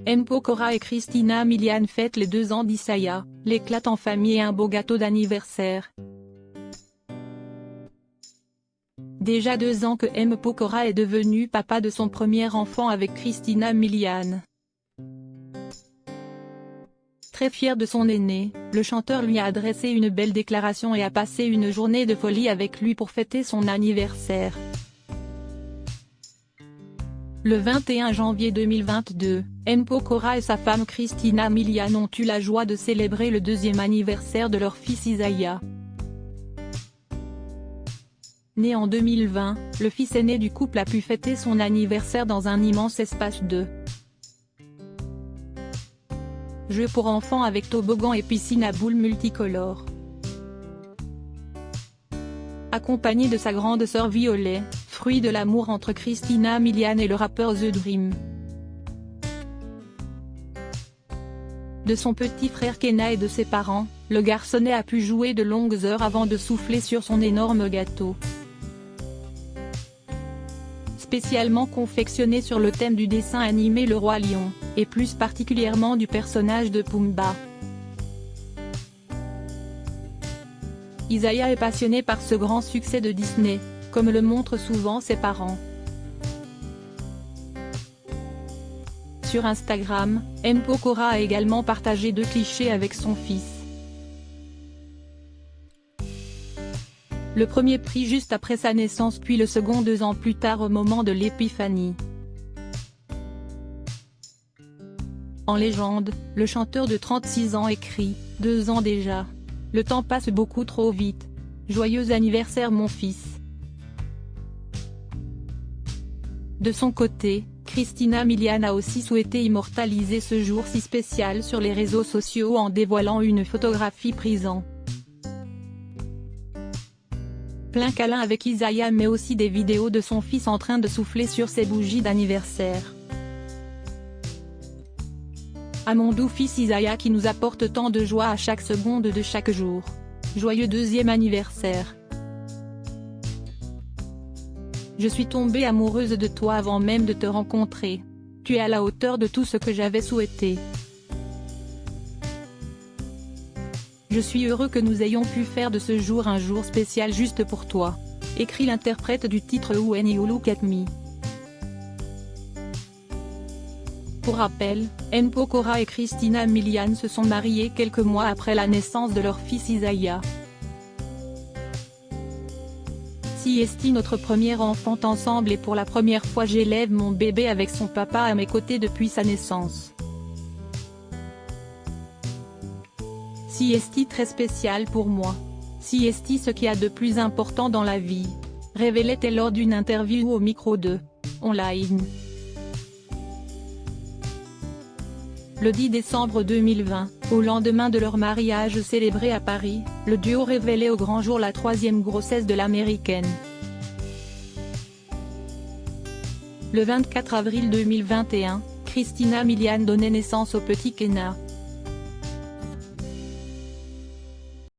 M. Pokora et Christina Milian fêtent les 2 ans d'Isaiah, l'éclate en famille et un beau gâteau d'anniversaire. Déjà 2 ans que M. Pokora est devenu papa de son premier enfant avec Christina Milian. Très fier de son aîné, le chanteur lui a adressé une belle déclaration et a passé une journée de folie avec lui pour fêter son anniversaire. Le 21 janvier 2022, M. Pokora et sa femme Christina Milian ont eu la joie de célébrer le 2e anniversaire de leur fils Isaiah. Né en 2020, le fils aîné du couple a pu fêter son anniversaire dans un immense espace de jeux pour enfants avec toboggan et piscine à boules multicolores. Accompagné de sa grande sœur Violet, fruit de l'amour entre Christina Milian et le rappeur The Dream. De son petit frère Kenna et de ses parents, le garçonnet a pu jouer de longues heures avant de souffler sur son énorme gâteau. Spécialement confectionné sur le thème du dessin animé Le Roi Lion, et plus particulièrement du personnage de Pumba. Isaiah est passionné par ce grand succès de Disney, comme le montrent souvent ses parents. Sur Instagram, M. Pokora a également partagé 2 clichés avec son fils. Le premier pris juste après sa naissance puis le second 2 ans plus tard au moment de l'épiphanie. En légende, le chanteur de 36 ans écrit « 2 ans déjà. Le temps passe beaucoup trop vite. Joyeux anniversaire mon fils ». De son côté, Christina Milian a aussi souhaité immortaliser ce jour si spécial sur les réseaux sociaux en dévoilant une photographie prise en plein câlin avec Isaiah mais aussi des vidéos de son fils en train de souffler sur ses bougies d'anniversaire. À mon doux fils Isaiah qui nous apporte tant de joie à chaque seconde de chaque jour. Joyeux 2e anniversaire. Je suis tombée amoureuse de toi avant même de te rencontrer. Tu es à la hauteur de tout ce que j'avais souhaité. Je suis heureux que nous ayons pu faire de ce jour un jour spécial juste pour toi, écrit l'interprète du titre When You Look at Me. Pour rappel, M. Pokora et Christina Milian se sont mariés quelques mois après la naissance de leur fils Isaiah. Si est notre premier enfant ensemble et pour la première fois j'élève mon bébé avec son papa à mes côtés depuis sa naissance. Si est très spécial pour moi. Si est ce qu'il y a de plus important dans la vie, révélait-elle lors d'une interview au micro de Online. Le 10 décembre 2020, au lendemain de leur mariage célébré à Paris, le duo révélait au grand jour la 3e grossesse de l'américaine. Le 24 avril 2021, Christina Milian donnait naissance au petit Kenna.